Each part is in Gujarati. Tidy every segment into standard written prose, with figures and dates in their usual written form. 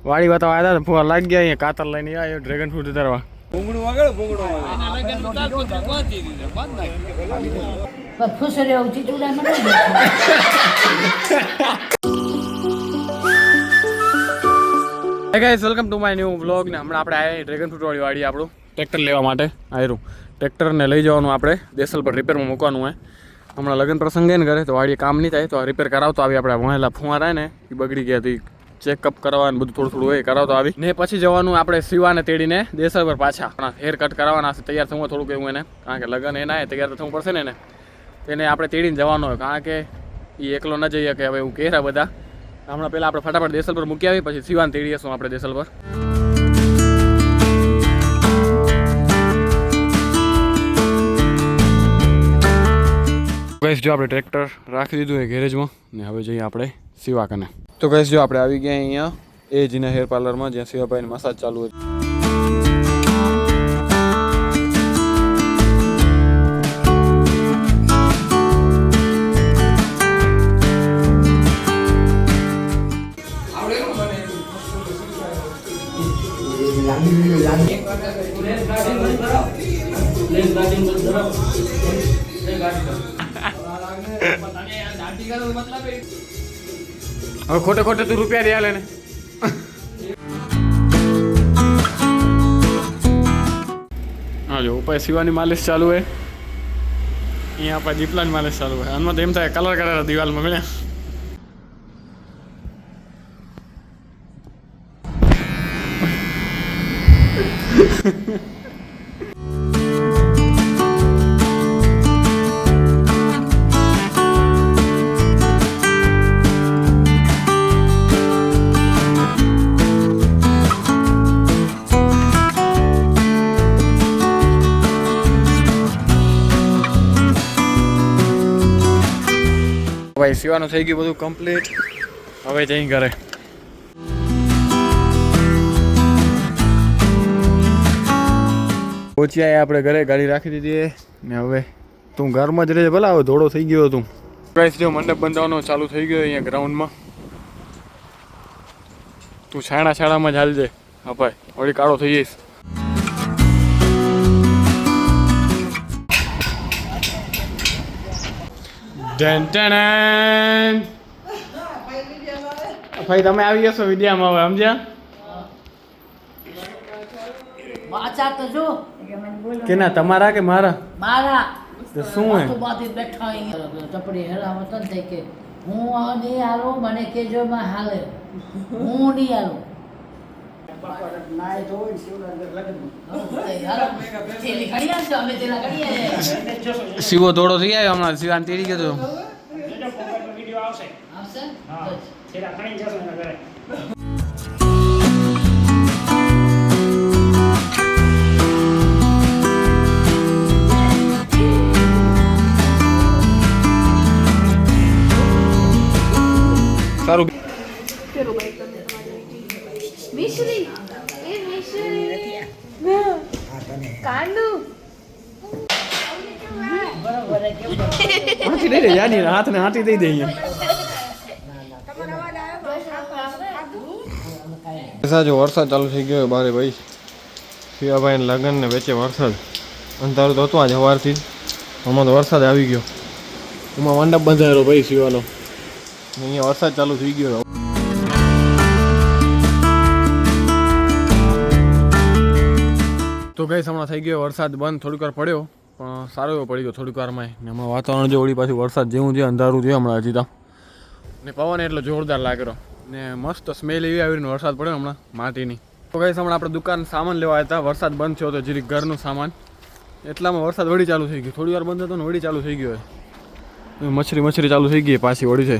વાડી બતાવવા આવ્યા હતા, ફુવા લાગી ગયા. અહીંયા કાતર લઈને આવ્યો ડ્રેગન ફ્રૂટ ઉતારવા. Welcome to my new vlog. ને હમણાં આપણે આવ્યા ડ્રેગન ફ્રૂટ વાળી વાડી આપણું ટ્રેક્ટર લેવા માટે આવ્યું. ટ્રેક્ટરને લઈ જવાનું આપણે દેસલ પર રિપેરમાં મૂકવાનું હોય. હમણાં લગ્ન પ્રસંગ ને કરે તો વાડીએ કામ નહીં થાય તો આ રિપેર કરાવતો આવી. આપણે ભણેલા ફુવારા ને એ બગડી ગયા હતી, ચેકઅપ કરવાનું બધું થોડું થોડું હોય કરાવતો આવી. ને પછી જવાનું આપણે શિવાને તેડીને દેસલ પર પાછા હેર કટ કરાવવાના છે. તૈયાર થવું થોડુંક એવું એને, કારણ કે લગ્ન એના તૈયાર થવું પડશે ને એને આપણે તેડીને જવાનું હોય, કારણ કે એ એકલો ન જઈએ કે હવે એવું કહેરા બધા. હમણાં પહેલાં આપણે ફટાફટ દેસલ પર મૂકી આવી, પછી શિવાને તેડી જશું આપણે દેસલ પર. ગઈશ જો આપણે ટ્રેક્ટર રાખી દીધું એ ગેરેજમાં ને હવે જઈએ આપણે શિવા કને. તો ગઈશ જો આપણે આવી ગયા અહીંયા એ જીના હેર પાર્લરમાં, જ્યાં શિવાભાઈને મસાજ ચાલુ હતી. હવે ખોટે ખોટે તું રૂપિયા દે લે ને. હા જો ઉપર શિવાની માલિશ ચાલુ હોય, અહીંયા આપણે દીપલાની માલિશ ચાલુ હોય. આમાં તો એમ થાય કલર કરેલા દિવાલમાં મળ્યા. ભાઈ શિવાનું થઈ ગયું બધું કમ્પ્લીટ. હવે જઈ ઘરે. પહોંચી આવ્યા આપણે ઘરે, ગાડી રાખી દીધી ને હવે તું ઘરમાં જ રહે. ભલા હવે ધોળો થઈ ગયો તું. પ્રાઇસ જો મંડપ બંધાવવાનો ચાલુ થઈ ગયો અહીંયા ગ્રાઉન્ડમાં. તું છાણા છાણામાં જ હાલજે. હા ભાઈ વળી કાળો થઈ જઈશ. ભાઈ તમે આવી જશો વિદ્યામાં હવે, સમજ્યા? કે ના તમારા કે મારા? મારા. તો શું હે બેઠા ટપડી હેરાવત થઈ કે હું નહીં હાલો, મને કેજો માં હાલે, હું નહીં હાલો. શિવો ધોળો થઈ આવ્યો હમણાં. શિવાને તેડી ગયો તો સારું. હાથી દઈ દે યાની, હાથને હાથી દઈ દે અહીંયા. જો વરસાદ ચાલુ થઈ ગયો બારે ભાઈ. શિવાભાઈ લગ્ન ને વચ્ચે વરસાદ. અંધારું તો હતું આજ સવારથી જ, હમણાં તો વરસાદ આવી ગયો. એમાં મંડપ બંધાયેલો ભાઈ શિવાનો. અહીંયા વરસાદ ચાલુ થઈ ગયો. તો ગઈ હમણાં થઈ ગયો વરસાદ બંધ. થોડીક વાર પડ્યો પણ સારો એવો પડી ગયો થોડીક વારમાં. ને હમણાં વાતાવરણ જો વળી પાછું વરસાદ જેવું છે, અંધારું છે હમણાં હજી તો. ને પવન એટલો જોરદાર લાગ્યો ને મસ્ત સ્મેલ એવી આવીને વરસાદ પડ્યો હમણાં માટીની. તો ગઈ હમણાં આપણે દુકાન સામાન લેવા આવ્યા હતા. વરસાદ બંધ થયો તો જરીક ઘરનું સામાન, એટલામાં વરસાદ વળી ચાલુ થઈ ગયો. થોડી વાર બંધ હતો ને વળી ચાલુ થઈ ગયો. મચ્છરી ચાલુ થઈ ગઈ પાછી વળી છે.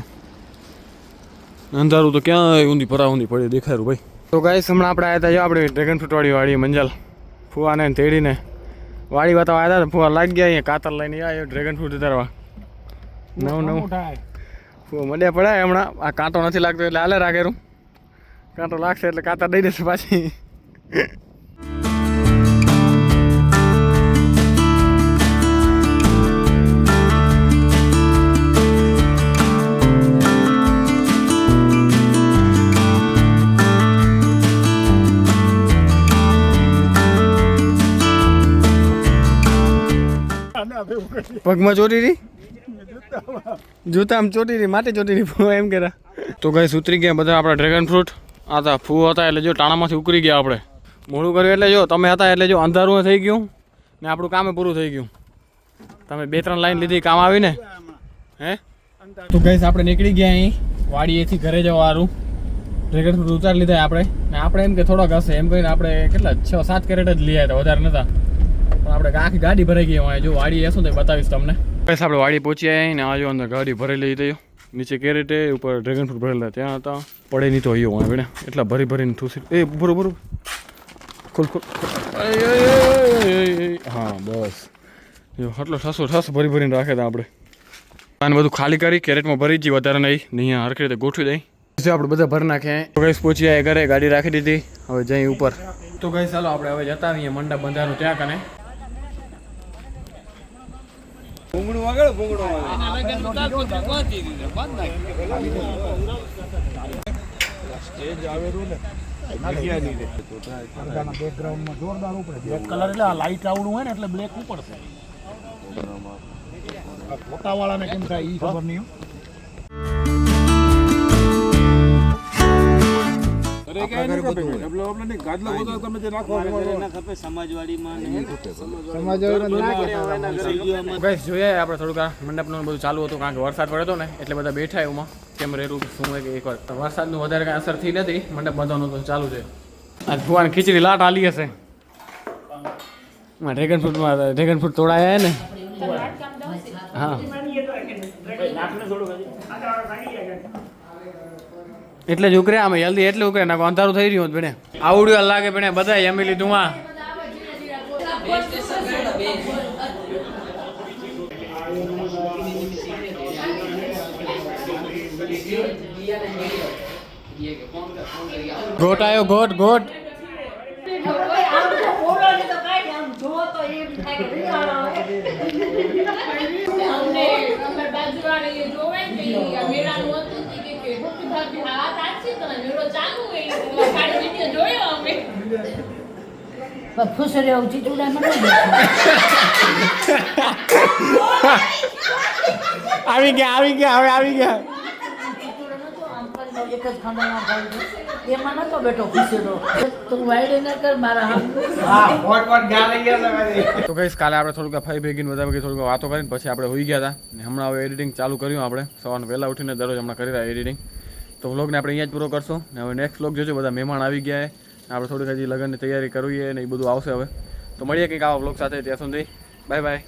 અંધારું તો ક્યાં ઊંધી પરા ઊંધી પડી દેખાયું ભાઈ. તો ગાઈસ હમણાં આપણે આવ્યા હતા આપણે ડ્રેગન ફ્રૂટ વાળી મંજાલ ફુવાને તેડીને વાડી બતાવવા આવ્યા હતા. ફુવા લાગી ગયા અહીંયા કાતર લઈને આવ્યો ડ્રેગન ફ્રૂટ ઉતારવા. નવું ફુવા મડ્યા પડાય હમણાં. આ કાંટો નથી લાગતો એટલે હાલે રાખેલું. કાંટો લાગશે એટલે કાતર દઈ દેશે પાછી. પગમાં ચોટી રહી, જૂતામાં ચોટી રહી, માટી ચોટી રહી, એમ કહેતા. તો ગાઈસ ઉતરી ગયા બધા આપણા ડ્રેગન ફ્રૂટ. આ હતા ફૂ હતા એટલે જો ટાણામાંથી ઉકળી ગયા આપણે. મોડું કર્યું એટલે જો તમે હતા એટલે જો અંધારું થઈ ગયું ને આપણું કામે પૂરું થઈ ગયું. તમે 2-3 લાઈન લીધી કામ આવીને હે. તો ગાઈસ આપણે નીકળી ગયા અહીં વાડીએથી ઘરે જવાનું. ડ્રેગન ફ્રૂટ ઉતારી લીધા આપણે ને આપણે એમ કે થોડાક હશે એમ કહીને આપણે કેટલા 6-7 કેરેટ જ લઈ આવ્યા, વધારે નતા. પણ આપણે આખી ગાડી ભરાઈ ગઈ હોય. જો વાડી હશું તો બતાવીશ તમને. બસ આપણે વાડી પહોંચી આવી ને આ જો અંદર ગાડી ભરેલી થઈ. નીચે કેરેટે ઉપર ડ્રેગન ફ્રૂટ ભરેલા ત્યાં હતા. પડે નહીં તો અહીંયા હોય બેને એટલા ભરી ભરીને થૂસી. એ બરોબર ખોલ ખોલ. હા બસ જો આટલો ઠસો ભરી ભરીને રાખે હતા આપણે. આને બધું ખાલી કરી કેરેટમાં ભરી જ વધારે નહીં અહીંયા હરખી રીતે ગોઠવી દઈ. આપણે બધા ભરી નાખ્યા. તો ગઈસ પહોંચી આવ્યા ઘરે, ગાડી રાખી દીધી. હવે જઈ ઉપર. તો ગઈ ચાલો આપણે હવે જતા આવીએ મંડપ બંધાનું ત્યાં કને. ભૂંગળું આગળ ભૂંગળું સ્ટેજ આવેલું ને બેકગ્રાઉન્ડમાં જોરદાર ઉપડે. બ્લેક કલર એટલે આ લાઈટ આવડું હોય ને એટલે બ્લેક ઉપડશે. ફોટા વાળાને કેમ થાય ઈ ખબર નહીં. જોઈએ આપણે થોડુંક મંડપનું બધું ચાલુ હતું કારણ કે વરસાદ પડ્યો હતો ને એટલે બધા બેઠા એમાં કેમ રેલું શું હોય કે એકવાર વરસાદનું વધારે કાંઈ અસર થઈ નથી. મંડપ બાંધવાનું તો ચાલુ છે. આ ભુવાને ખીચડી લાટ આલી હશે. ડ્રેગન ફ્રૂટ તોડાયા ને. હા એટલે જ ઉકરે આમે જલ્દી એટલે ઉકરે નાખો અંધારું થઈ રહ્યું ભેણે આવડ્યું લાગે ભેણે બધા જમી લીધું. માં ગોટ આવ્યો ગોટ ખુશ રહ્યો ચીચુડા મને આવી ગયા હવે આવી ગયા. એક જ ખાંડામાં ખાઈ એમાં નતો બેઠો ખુશીનો. તું વાયડે ન કર મારા તો ગઈશ કાલે આપણે થોડુંક ફાઈ ભેગીને બધા ભેગી થોડુંક વાતો કરીને પછી આપણે હોઈ ગયા હતા ને હમણાં હવે એડિટિંગ ચાલુ કર્યું. આપણે સવારના વહેલા ઉઠીને દરરોજ હમણાં કરી રહ્યા એડિટિંગ. તો વ્લોગને આપણે અહીંયા જ પૂરો કરશું ને હવે નેક્સ્ટ વ્લોગ જોજો. બધા મહેમાન આવી ગયા આપણે થોડીક હજી લગ્નની તૈયારી કરવી ને એ બધું આવશે હવે. તો મળીએ કંઈક આવા વ્લોગ સાથે. ત્યાં સુધી બાય બાય.